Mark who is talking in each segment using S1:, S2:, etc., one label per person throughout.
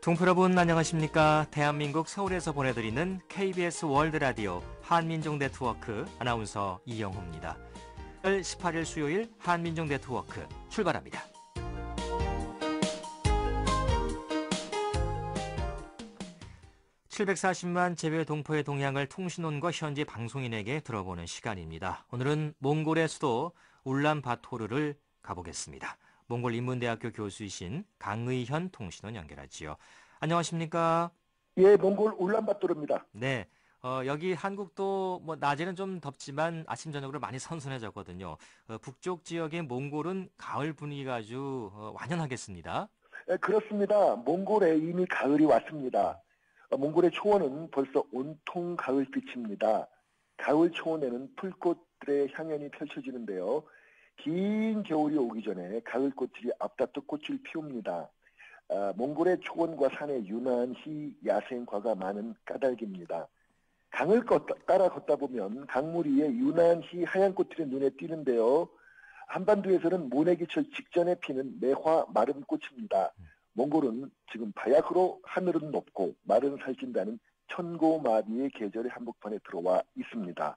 S1: 동포 여러분 안녕하십니까? 대한민국 서울에서 보내드리는 KBS 월드라디오 한민족 네트워크 아나운서 이영호입니다. 8월 18일 수요일 한민족 네트워크 출발합니다. (740만) 제외 동포의 동향을 통신원과 현지 방송인에게 들어보는 시간입니다. 오늘은 몽골의 수도 울란바토르를 가보겠습니다. 몽골 인문대학교 교수이신 강의현 통신원 연결하지요. 안녕하십니까?
S2: 예, 몽골 울란바토르입니다.
S1: 네. 여기 한국도 낮에는 좀 덥지만 아침 저녁으로 많이 선선해졌거든요. 북쪽 지역의 몽골은 가을 분위기가 아주 완연하겠습니다.
S2: 예, 그렇습니다. 몽골에 이미 가을이 왔습니다. 몽골의 초원은 벌써 온통 가을빛입니다. 가을 초원에는 풀꽃들의 향연이 펼쳐지는데요. 긴 겨울이 오기 전에 가을꽃들이 앞다퉈 꽃을 피웁니다. 몽골의 초원과 산에 유난히 야생과가 많은 까닭입니다. 강을 따라 걷다 보면 강물 위에 유난히 하얀 꽃들이 눈에 띄는데요. 한반도에서는 모내기철 직전에 피는 매화 마른 꽃입니다. 몽골은 지금 바야흐로 하늘은 높고 말은 살찐다는 천고마비의 계절의 한복판에 들어와 있습니다.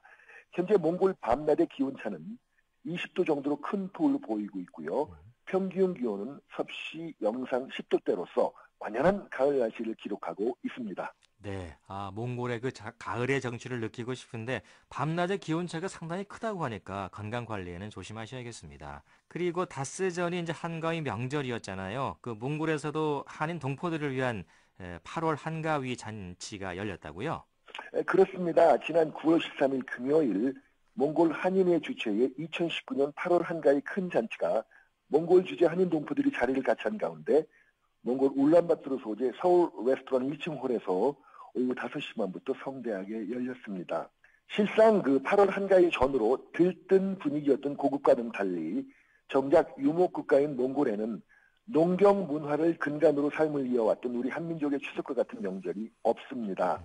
S2: 현재 몽골 밤낮의 기온차는 20도 정도로 큰 폭으로 보이고 있고요. 평균 기온은 섭씨 영상 10도대로서 완연한 가을 날씨를 기록하고 있습니다.
S1: 네. 몽골의 가을의 정취를 느끼고 싶은데 밤낮의 기온차가 상당히 크다고 하니까 건강 관리에는 조심하셔야겠습니다. 그리고 닷새 전이 이제 한가위 명절이었잖아요. 몽골에서도 한인 동포들을 위한 8월 한가위 잔치가 열렸다고요?
S2: 그렇습니다. 지난 9월 13일 금요일 몽골 한인회 주최의 2019년 8월 한가위 큰 잔치가 몽골 주재 한인 동포들이 자리를 같이 한 가운데 몽골 울란바토르 소재 서울 레스토랑 1층 홀에서 오후 5시 반부터 성대하게 열렸습니다. 실상 8월 한가위 전으로 들뜬 분위기였던 고국과는 달리 정작 유목국가인 몽골에는 농경 문화를 근간으로 삶을 이어왔던 우리 한민족의 추석과 같은 명절이 없습니다.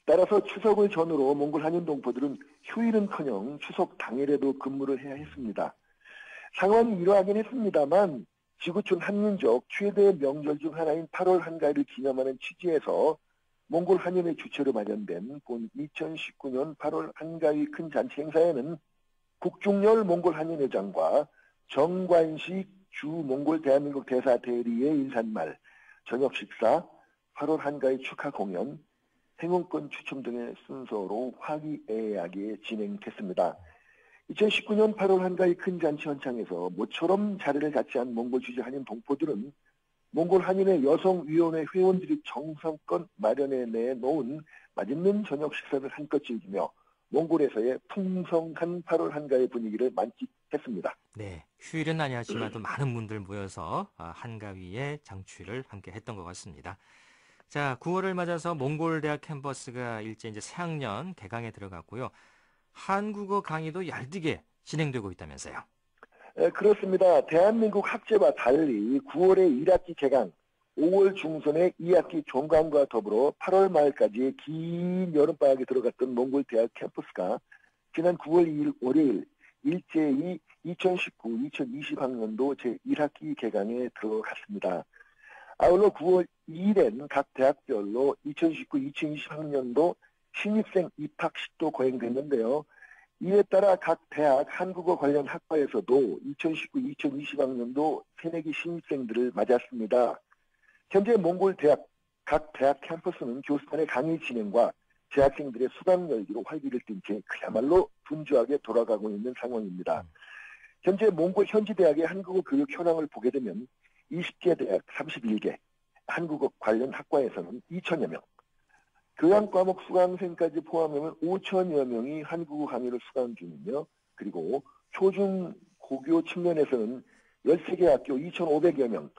S2: 따라서 추석을 전후로 몽골 한인 동포들은 휴일은커녕 추석 당일에도 근무를 해야 했습니다. 상황이 이러하긴 했습니다만 지구촌 한민족 최대 명절 중 하나인 8월 한가위를 기념하는 취지에서 몽골 한인회 주최로 마련된 본 2019년 8월 한가위 큰 잔치 행사에는 국중열 몽골 한인회장과 정관식 주 몽골 대한민국 대사 대리의 인사말, 저녁 식사, 8월 한가위 축하 공연, 행운권 추첨 등의 순서로 화기애애하게 진행됐습니다. 2019년 8월 한가위 큰 잔치 현장에서 모처럼 자리를 같이 한 몽골 주재 한인 동포들은 몽골 한인회 여성위원회 회원들이 정성껏 마련해 놓은 맛있는 저녁 식사를 한껏 즐기며 몽골에서의 풍성한 8월 한가위 분위기를 만끽했습니다.
S1: 네, 휴일은 아니었지만 또 많은 분들 모여서 한가위의 장취를 함께 했던 것 같습니다. 자, 9월을 맞아서 몽골 대학 캠퍼스가 이제 새학년 개강에 들어갔고요. 한국어 강의도 열띠게 진행되고 있다면서요.
S2: 그렇습니다. 대한민국 학제와 달리 9월에 1학기 개강, 5월 중순에 2학기 종강과 더불어 8월 말까지의 긴 여름방학에 들어갔던 몽골 대학 캠퍼스가 지난 9월 2일 월요일 일제히 2019-2020 학년도 제1학기 개강에 들어갔습니다. 아울러 9월 2일엔 각 대학별로 2019-2020 학년도 신입생 입학식도 거행됐는데요. 이에 따라 각 대학 한국어 관련 학과에서도 2019-2020 학년도 새내기 신입생들을 맞았습니다. 현재 몽골 대학 각 대학 캠퍼스는 교수단의 강의 진행과 재학생들의 수강 열기로 활기를 띈 채 그야말로 분주하게 돌아가고 있는 상황입니다. 현재 몽골 현지 대학의 한국어 교육 현황을 보게 되면 20개 대학 31개, 한국어 관련 학과에서는 2천여 명, 교양 과목 수강생까지 포함하면 5천여 명이 한국어 강의를 수강 중이며, 그리고 초중 고교 측면에서는 13개 학교 2,500여 명,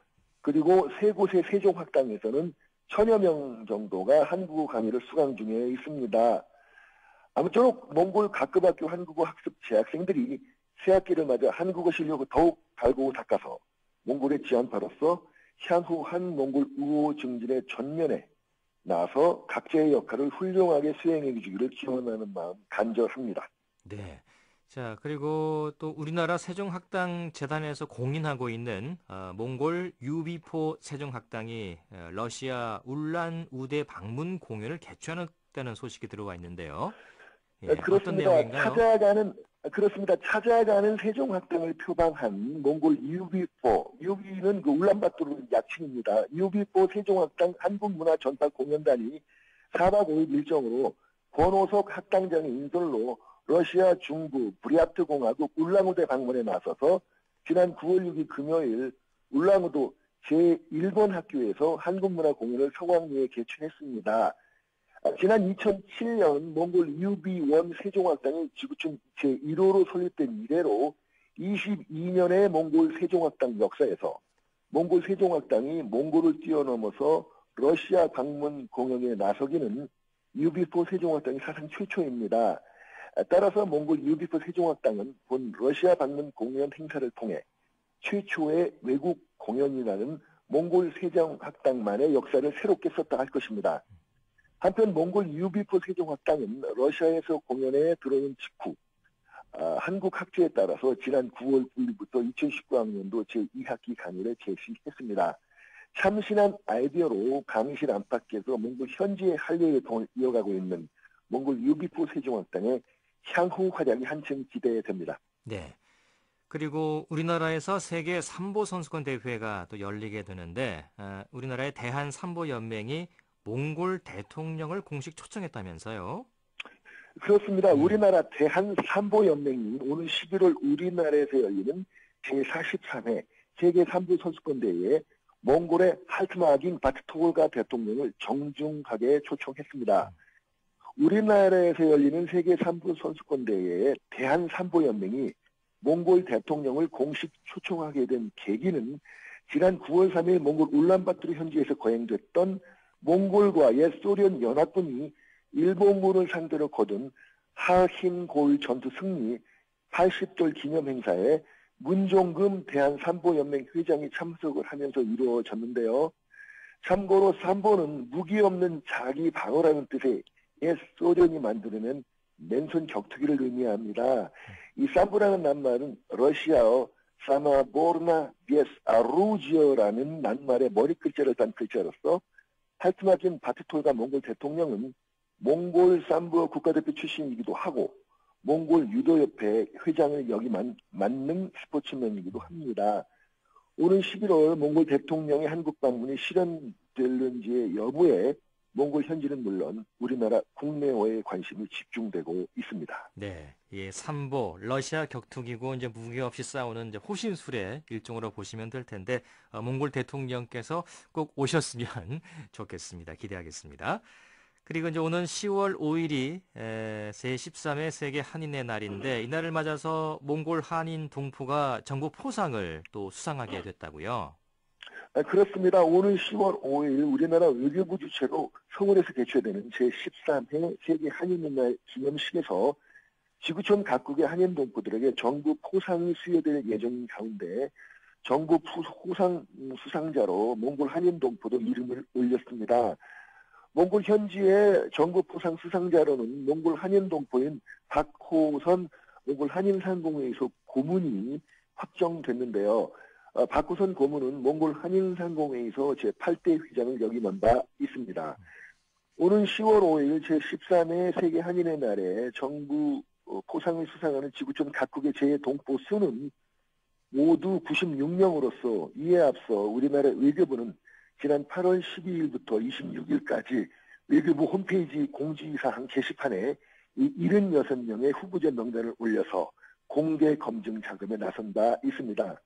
S2: 그리고 세 곳의 세종학당에서는 1,000여 명 정도가 한국어 강의를 수강 중에 있습니다. 아무쪼록 몽골 각급 학교 한국어 학습 재학생들이 새학기를 맞아 한국어 실력을 더욱 갈고 닦아서 몽골의 지원파로서 향후 한 몽골 우호 증진의 전면에 나서 각자의 역할을 훌륭하게 수행해 주기를 기원하는 마음 간절합니다.
S1: 네. 자, 그리고 또 우리나라 세종학당재단에서 공인하고 있는 몽골 유비포 세종학당이 러시아 울란우데 방문 공연을 개최하는 소식이 들어와 있는데요. 예, 어떤
S2: 그렇습니다.
S1: 내용인가요?
S2: 그렇습니다. 찾아가는 세종학당을 표방한 몽골 유비포, 유비는 그 울란바토르 약칭입니다. 유비포 세종학당 한국문화전파공연단이 4박 5일 일정으로 권오석 학당장의 인솔로 러시아 중부 브리아트 공화국 울랑우데 방문에 나서서 지난 9월 6일 금요일 울랑우도 제1번 학교에서 한국문화 공연을 성황리에 개최했습니다. 지난 2007년 몽골 유비1 세종학당이 지구촌 제1호로 설립된 이래로 22년의 몽골 세종학당 역사에서 몽골 세종학당이 몽골을 뛰어넘어서 러시아 방문 공연에 나서기는 유비포 세종학당이 사상 최초입니다. 따라서 몽골 유비포 세종학당은 본 러시아 방문 공연 행사를 통해 최초의 외국 공연이라는 몽골 세종학당만의 역사를 새롭게 썼다 할 것입니다. 한편 몽골 유비포 세종학당은 러시아에서 공연에 들어온 직후 한국 학제에 따라서 지난 9월 9일부터 2019학년도 제2학기 강의를 개시했습니다. 참신한 아이디어로 강의실 안팎에서 몽골 현지의 한류의 통을 이어가고 있는 몽골 유비포 세종학당의 향후 활약이 한층 기대됩니다.
S1: 네. 그리고 우리나라에서 세계 삼보 선수권 대회가 또 열리게 되는데 우리나라의 대한삼보연맹이 몽골 대통령을 공식 초청했다면서요?
S2: 그렇습니다. 우리나라 대한삼보연맹이 오는 11월 우리나라에서 열리는 제43회 세계 삼보 선수권 대회에 몽골의 할트마긴 바트토글가 대통령을 정중하게 초청했습니다. 우리나라에서 열리는 세계 삼보 선수권 대회에 대한삼보연맹이 몽골 대통령을 공식 초청하게 된 계기는 지난 9월 3일 몽골 울란바토르 현지에서 거행됐던 몽골과 옛 소련 연합군이 일본군을 상대로 거둔 하힌골 전투 승리 80돌 기념 행사에 문종금 대한삼보연맹 회장이 참석을 하면서 이루어졌는데요. 참고로 삼보는 무기 없는 자기 방어라는 뜻의 옛 소련이 만들어낸 맨손 격투기를 의미합니다. 이 삼보라는 낱말은 러시아어 사마보르나 비에스 아루지어라는 낱말의 머리 글자를 딴 글자로서 할트마긴 바트톨가 몽골 대통령은 몽골 삼보 국가대표 출신이기도 하고 몽골 유도협회 회장을 역임한 만능 스포츠맨이기도 합니다. 오는 11월 몽골 대통령의 한국 방문이 실현될는지의 여부에 몽골 현지는 물론 우리나라 국내와의 관심이 집중되고 있습니다.
S1: 네, 이 삼보 러시아 격투기고 이제 무기 없이 싸우는 이제 호신술의 일종으로 보시면 될 텐데 몽골 대통령께서 꼭 오셨으면 좋겠습니다. 기대하겠습니다. 그리고 이제 오는 10월 5일이 제13회 세계 한인의 날인데 이날을 맞아서 몽골 한인 동포가 정부 포상을 또 수상하게 됐다고요.
S2: 그렇습니다. 오는 10월 5일 우리나라 외교부 주최로 서울에서 개최되는 제13회 세계 한인의 날 기념식에서 지구촌 각국의 한인 동포들에게 정부 포상이 수여될 예정인 가운데 정부 포상 수상자로 몽골 한인 동포도 이름을 올렸습니다. 몽골 현지의 정부 포상 수상자로는 몽골 한인 동포인 박호선 몽골 한인상공회의소 고문이 확정됐는데요. 박호선 고문은 몽골 한인상공회의소 제8대 회장을 역임한 바 있습니다. 오는 10월 5일 제13회 세계 한인의 날에 정부 포상을 수상하는 지구촌 각국의 제 동포 수는 모두 96명으로서 이에 앞서 우리나라 외교부는 지난 8월 12일부터 26일까지 외교부 홈페이지 공지사항 게시판에 이 76명의 후보자 명단을 올려서 공개 검증 작업에 나선 바 있습니다.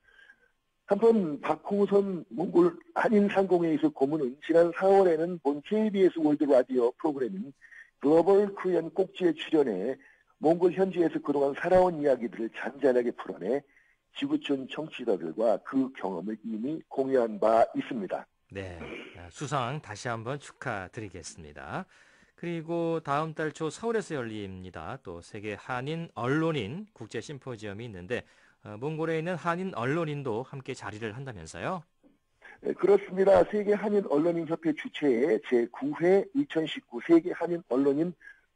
S2: 한편 박홍선 몽골 한인상공회의소 고문은 지난 4월에는 본 KBS 월드 라디오 프로그래밍 글로벌 코리안 꼭지에 출연해 몽골 현지에서 그동안 살아온 이야기들을 잔잔하게 풀어내 지구촌 청취자들과 그 경험을 이미 공유한 바 있습니다.
S1: 네, 수상 다시 한번 축하드리겠습니다. 그리고 다음 달 초 서울에서 열립니다. 또 세계 한인 언론인 국제 심포지엄이 있는데 몽골에 있는 한인 언론인도 함께 자리를 한다면서요?
S2: 그렇습니다. 세계 한인 언론인 협회 주최의 제9회 2019 세계 한인 언론인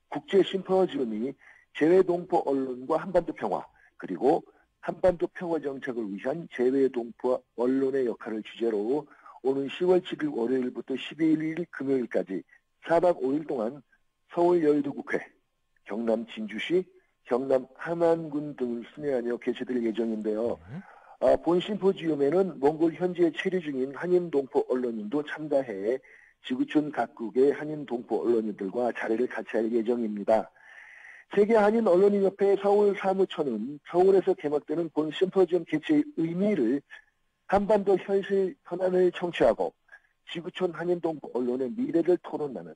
S2: 국제 심포지엄이 재외동포 언론과 한반도 평화, 그리고 한반도 평화 정착을 위한 재외동포 언론의 역할을 주제로 오는 10월 7일 월요일부터 12일 금요일까지 4박 5일 동안 서울 여의도국회, 경남 진주시, 경남 함안군 등을 순회하며 개최될 예정인데요.
S1: 네.
S2: 본 심포지움에는 몽골 현지에 체류 중인 한인 동포 언론인도 참가해 지구촌 각국의 한인 동포 언론인들과 자리를 같이 할 예정입니다. 세계 한인 언론인협회 서울 사무처는 서울에서 개막되는 본 심포지움 개최의 의미를 한반도 현실 현안을 청취하고 지구촌 한인 동포 언론의 미래를 토론하는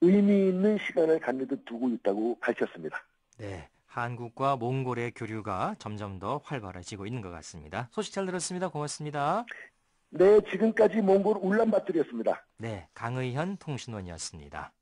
S2: 의미 있는 시간을 갖는 듯 두고 있다고 밝혔습니다.
S1: 네. 한국과 몽골의 교류가 점점 더 활발해지고 있는 것 같습니다. 소식 잘 들었습니다. 고맙습니다.
S2: 네, 지금까지 몽골 울란바토르였습니다.
S1: 네, 강의현 통신원이었습니다.